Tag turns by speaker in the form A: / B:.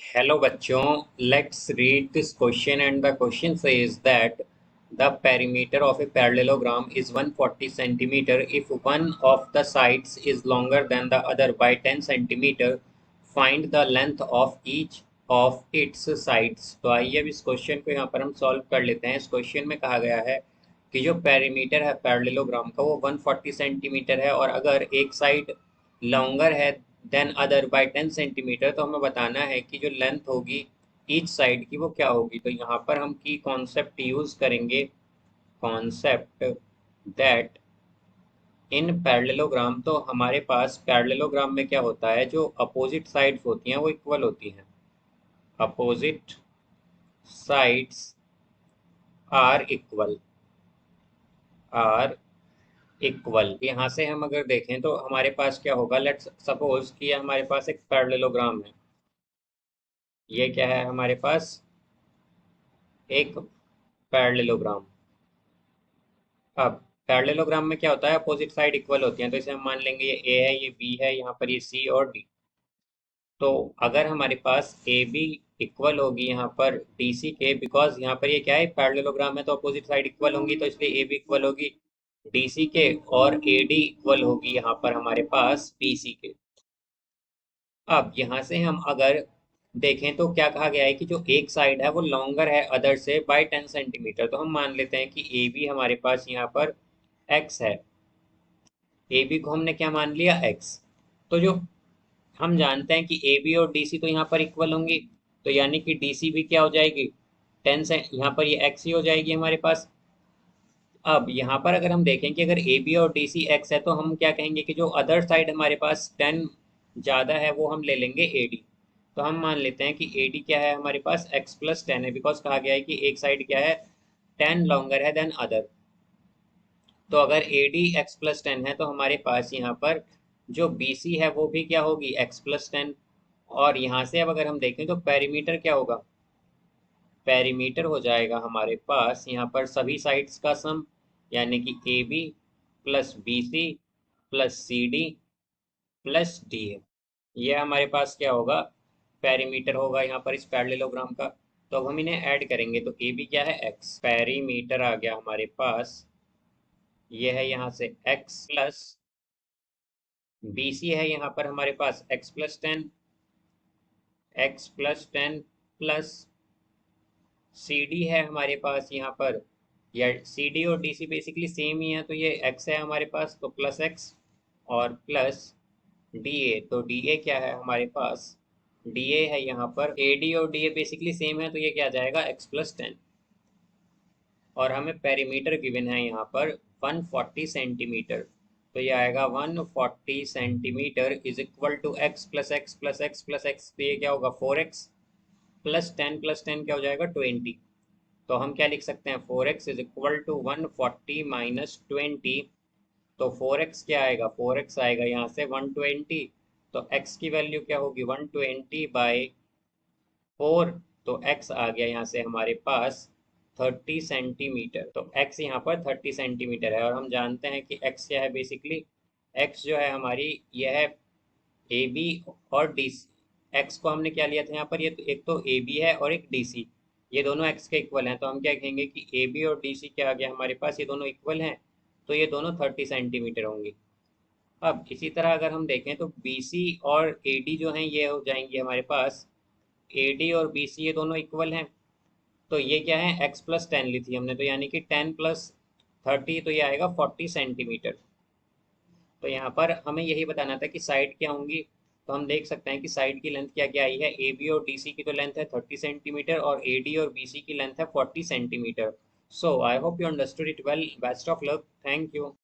A: Hello बच्चों, let's read this question and the question says that the perimeter of a parallelogram is 140 centimeter if one of the sides is longer than the other by 10 centimeter. Find the length of each of its sides. तो आइए अब इस question को यहाँ पर हम solve कर लेते हैं। इस क्वेश्चन में कहा गया है कि जो पेरीमीटर है पैरेललोग्राम का वो 140 सेंटीमीटर है और अगर एक साइड लॉन्गर है देन अदर बाय 10 सेंटीमीटर, तो हमें बताना है कि जो लेंथ होगी ईच साइड की वो क्या होगी। तो यहाँ पर हम की कॉन्सेप्ट यूज करेंगे, कॉन्सेप्ट दैट इन पैरेललोग्राम। तो हमारे पास पैरेललोग्राम में क्या होता है, जो अपोजिट साइड्स होती हैं वो इक्वल होती हैं। Opposite sides are equal, are equal. यहाँ से हम अगर देखें तो हमारे पास क्या होगा, लेट्स सपोज कि हमारे पास एक पैरेललोग्राम है। ये क्या है हमारे पास, एक पैरेललोग्राम। अब पैरेललोग्राम में क्या होता है, अपोजिट साइड इक्वल होती हैं। तो इसे हम मान लेंगे ये ए है, ये बी है, यहाँ पर ये सी और डी। तो अगर हमारे पास ए बी इक्वल होगी यहाँ पर डी सी के, बिकॉज यहाँ पर ये क्या है पैरेललोग्राम है तो अपोजिट साइड इक्वल होंगी, तो इसलिए ए बी इक्वल होगी डी सी के और ए डी इक्वल होगी यहाँ पर हमारे पास बी सी के। अब यहाँ से हम अगर देखें तो क्या कहा गया है कि जो एक साइड है वो लॉन्गर है अदर से बाय 10 सेंटीमीटर। तो हम मान लेते हैं कि ए बी हमारे पास यहाँ पर एक्स है। ए बी को हमने क्या मान लिया, एक्स। तो जो हम जानते हैं कि ए बी और डी सी तो यहाँ पर इक्वल होंगी, तो यानी कि डी सी भी क्या हो जाएगी, 10 से यहाँ पर ये एक्स ही हो जाएगी हमारे पास। अब यहाँ पर अगर हम देखें कि अगर ए बी और डी सी एक्स है, तो हम क्या कहेंगे कि जो अदर साइड हमारे पास 10 ज़्यादा है वो हम ले लेंगे ए डी। तो हम मान लेते हैं कि ए डी क्या है हमारे पास, एक्स प्लस 10 है, बिकॉज कहा गया है कि एक साइड क्या है, 10 लॉन्गर है देन अदर। तो अगर ए डी एक्स प्लस 10 है तो हमारे पास यहाँ पर जो बी सी है वो भी क्या होगी, एक्स प्लस 10। और यहाँ से अब अगर हम देखें तो पेरीमीटर क्या होगा, पेरीमीटर हो जाएगा हमारे पास यहाँ पर सभी साइड्स का सम, यानी कि A B plus B C plus C D plus D A. ये हमारे पास क्या होगा, पेरीमीटर होगा यहाँ पर इस पैरेललोग्राम का। तो अब हम इन्हें ऐड करेंगे तो ए बी क्या है, एक्स, पेरीमीटर आ गया हमारे पास, ये है यहाँ से एक्स प्लस बी सी है यहाँ पर हमारे पास X plus 10, X plus 10 plus C D है हमारे पास यहाँ पर, या सी डी और डी सी बेसिकली सेम ही है, तो ये एक्स है हमारे पास तो प्लस एक्स और प्लस डी ए। तो डी ए क्या है हमारे पास, डी ए है यहाँ पर, ए डी और डी ए बेसिकली सेम है तो ये क्या आ जाएगा, एक्स प्लस 10। और हमें पेरीमीटर गिवन है यहाँ पर 140 सेंटीमीटर। तो ये आएगा 140 centimetre is equal to x plus x plus x plus x. तो ये क्या होगा, 4x प्लस 10 क्या हो जाएगा, 20। तो हम क्या लिख सकते हैं, 4x is equal to 140 minus 20। तो 4x क्या आएगा, 4x आएगा यहाँ से 120। तो x की वैल्यू क्या होगी, 120 बाई 4। तो x आ गया यहाँ से हमारे पास 30 सेंटीमीटर। तो x यहाँ पर 30 सेंटीमीटर है और हम जानते हैं कि x क्या है, बेसिकली x जो है हमारी यह है ए बी और डी सी। एक्स को हमने क्या लिया था यहाँ पर, ये तो एक तो ए बी है और एक डी सी, ये दोनों एक्स के इक्वल हैं। तो हम क्या कहेंगे कि ए बी और डी सी क्या आ गया हमारे पास, ये दोनों इक्वल हैं, तो ये दोनों 30 सेंटीमीटर होंगे। अब इसी तरह अगर हम देखें तो बी सी और ए डी जो हैं ये हो जाएंगे हमारे पास, ए डी और बी सी ये दोनों इक्वल हैं। तो ये क्या है, एक्स प्लस 10 ली थी हमने, तो यानी कि 10 प्लस 30, तो ये आएगा 40 सेंटीमीटर। तो यहाँ पर हमें यही बताना था कि साइड क्या होंगी। तो हम देख सकते हैं कि साइड की लेंथ क्या क्या आई है, ए बी और डी सी की तो लेंथ है 30 सेंटीमीटर और ए डी और बी सी की लेंथ है 40 centimetre. So I hope you understood it well, best of luck, thank you.